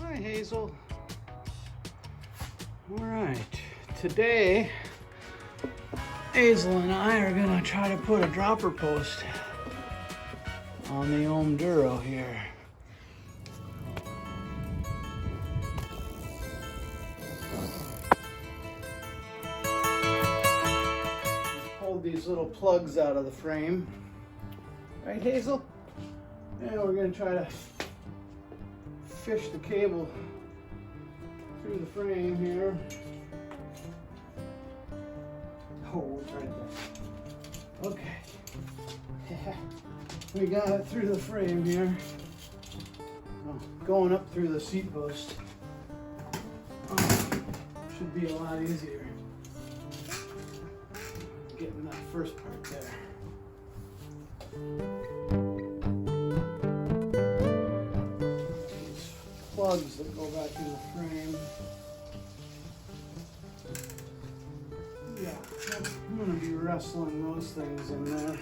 Hi, Hazel. All right, today Hazel and I are gonna try to put a dropper post on the OM Duro here. Pulled these little plugs out of the frame. Right, Hazel? And we're gonna try to fish the cable through the frame here. Oh, it's right there. Okay. We got it through the frame here. Oh, going up through the seat post should be a lot easier. Getting that first part there. These plugs that go back in the frame. Yeah, I'm going to be wrestling those things in there.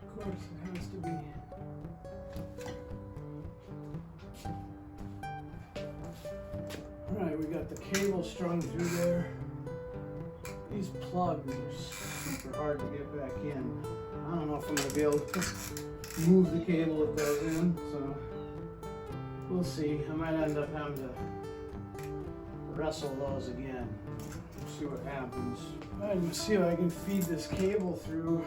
Of course, it has to be. All right, we got the cable strung through there. These plugs are super hard to get back in. I don't know if I'm going to be able to move the cable with those in, so we'll see. I might end up having to wrestle those again. See what happens. All right, let's see if I can feed this cable through.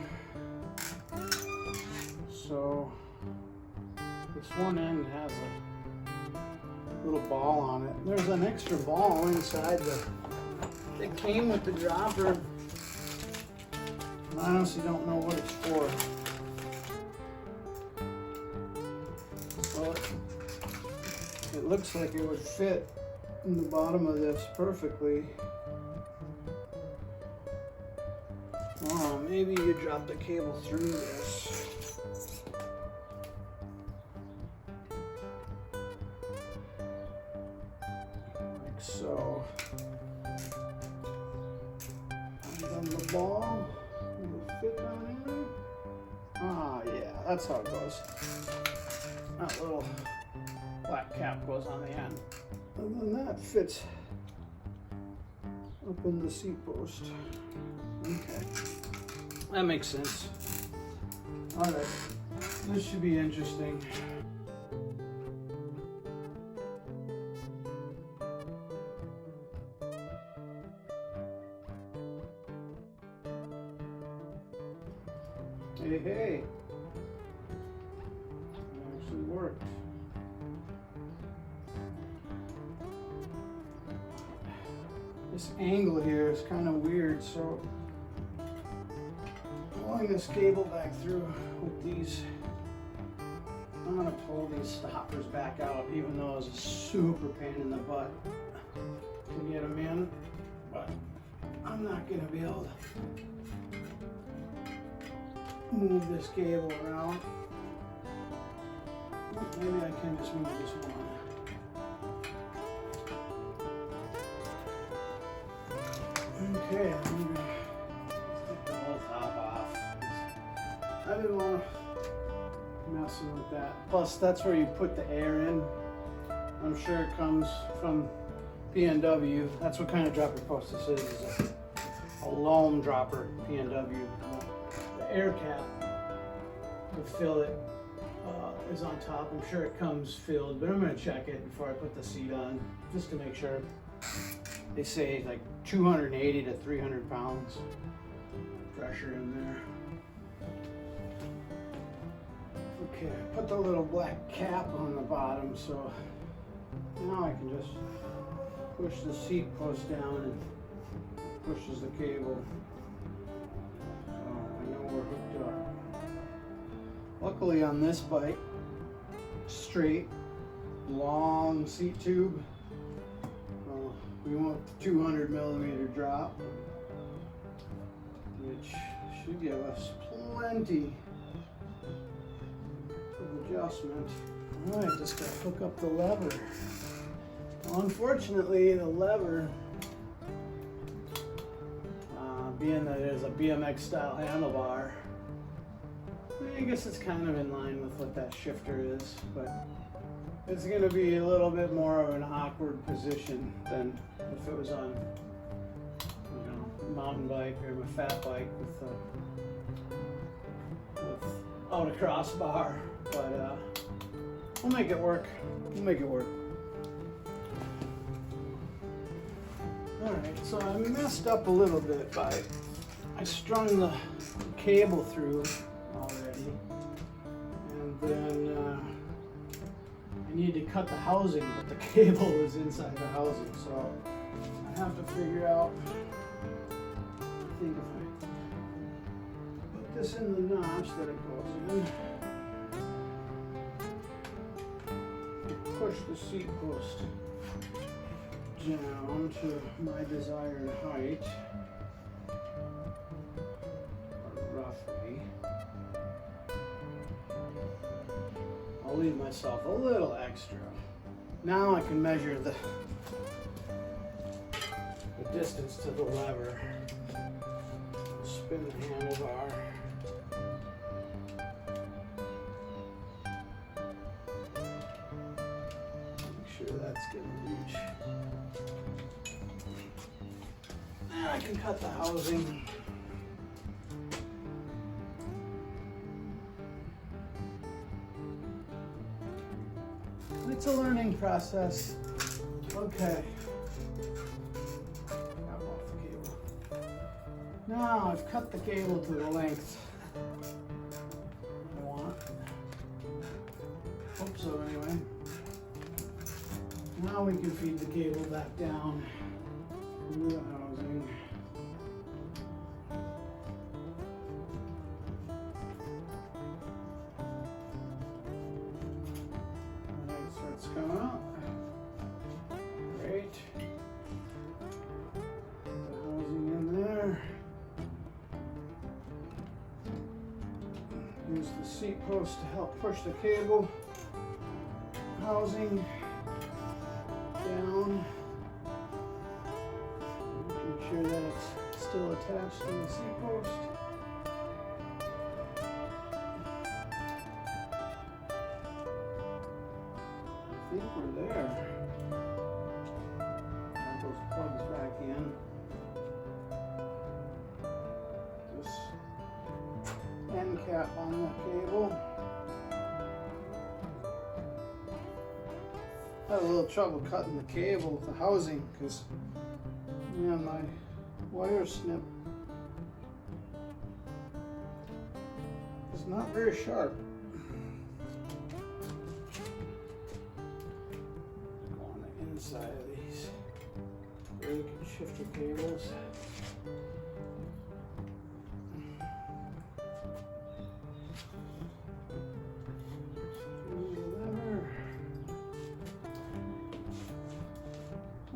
So this one end has a little ball on it. There's an extra ball inside that came with the dropper. I honestly don't know what it's for. Well, it looks like it would fit in the bottom of this perfectly. Oh, maybe you drop the cable through this. Like so. And then the ball will fit down in there. Ah, yeah, that's how it goes. That little black cap goes on the end. And then that fits up in the seat post. Okay, that makes sense. All right, this should be interesting. Hey, hey, it actually worked. This angle here is kind of weird, so pulling this cable back through with these, I'm gonna pull these stoppers back out, even though it's a super pain in the butt to get them in, but I'm not gonna be able to move this cable around. Maybe I can just move this one. Okay, I'm gonna take the whole top off. I didn't want to mess with that. Plus, that's where you put the air in. I'm sure it comes from PNW. That's what kind of dropper post this is a Loam dropper, PNW. The air cap to fill it is on top. I'm sure it comes filled, but I'm going to check it before I put the seat on, just to make sure. They say like 280 to 300 pounds pressure in there. Okay, I put the little black cap on the bottom, so now I can just push the seat post down and pushes the cable. So I know we're hooked up. Luckily on this bike, straight, long seat tube. We want the 200 millimeter drop, which should give us plenty of adjustment. All right, just gotta hook up the lever. Well, unfortunately, the lever being that it is a BMX style handlebar, I guess it's kind of in line with what that shifter is, but it's going to be a little bit more of an awkward position than if it was on, you know, a mountain bike or a fat bike without a crossbar. But we'll make it work. We'll make it work. All right, so I messed up a little bit by I strung the cable through already, and then I need to cut the housing, but the cable is inside the housing, so I have to figure out. I think if I put this in the notch that it goes in, push the seat post down to my desired height, or roughly. I'll leave myself a little extra. Now I can measure the distance to the lever. Spin the handlebar. Make sure that's gonna reach. Now I can cut the housing. It's a learning process. Okay. Grab off the cable. Now I've cut the cable to the length I want. Hope so anyway. Now we can feed the cable back down into the housing. Starts coming up. Great. The housing in there. Use the seat post to help push the cable housing down. Make sure that it's still attached to the seat post. I think we're there. Put those plugs back in. This end cap on the cable. I had a little trouble cutting the cable with the housing because, man, my wire snip is not very sharp. Inside of these where you can shift your cables. Screw the lever.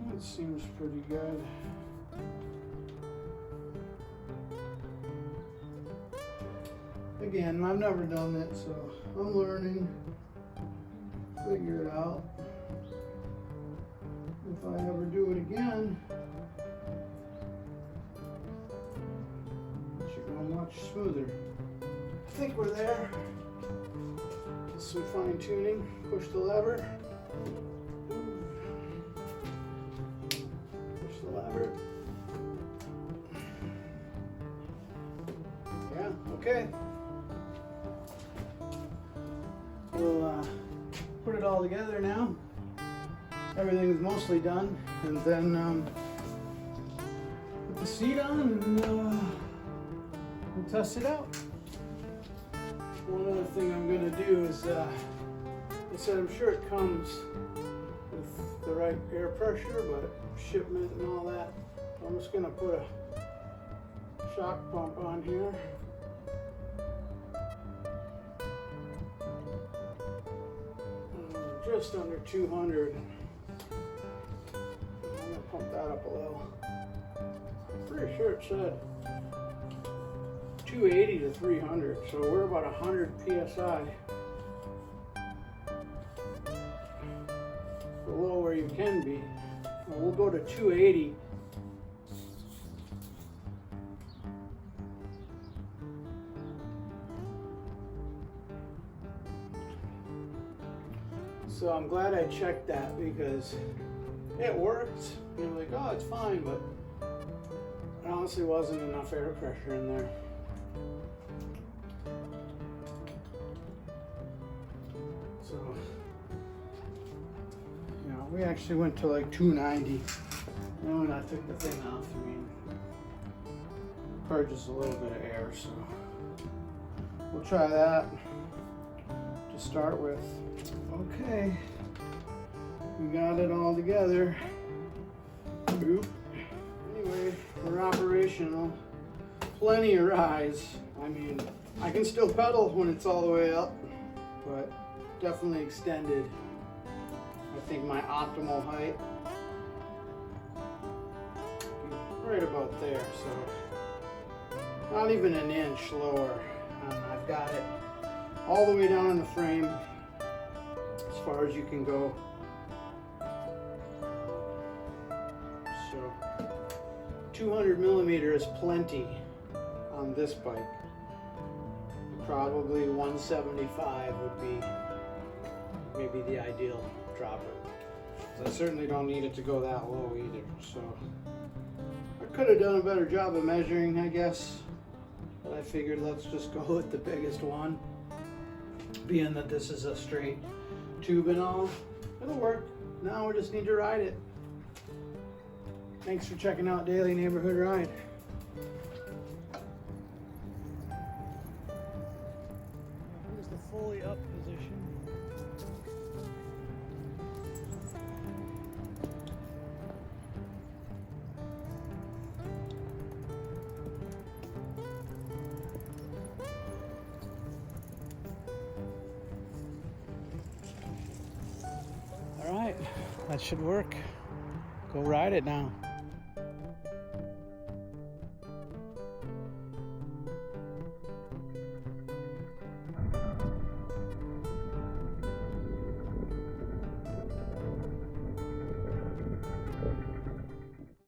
That seems pretty good. Again, I've never done it, so I'm learning. Figure it out. If I ever do it again, it should go much smoother. I think we're there. Just some fine tuning. Push the lever. Push the lever. Yeah, okay. We'll put it all together now. Everything is mostly done, and then put the seat on and we'll test it out. One other thing I'm going to do is, I said I'm sure it comes with the right air pressure, but shipment and all that. I'm just going to put a shock pump on here. Just under 200. Pump that up a little. Pretty sure it said 280 to 300, so we're about 100 psi below where you can be. We'll go to 280 So I'm glad I checked that because it worked. You're like, oh, it's fine, but there honestly wasn't enough air pressure in there. So, you know, we actually went to like 290. And when I took the thing off, I mean, purchased a little bit of air, so we'll try that to start with. Okay, we got it all together. Oop. Anyway, we're operational. Plenty of rise. I mean, I can still pedal when it's all the way up, but definitely extended. I think my optimal height, right about there, so not even an inch lower. I've got it all the way down in the frame as far as you can go. So 200 millimeter is plenty on this bike. Probably 175 would be maybe the ideal dropper. I certainly don't need it to go that low either, so I could have done a better job of measuring, I guess, but I figured let's just go with the biggest one, being that this is a straight tube and all. It'll work. Now we just need to ride it. Thanks for checking out Daily Neighborhood Ride. Here's the fully up position. All right, that should work. Go ride it now.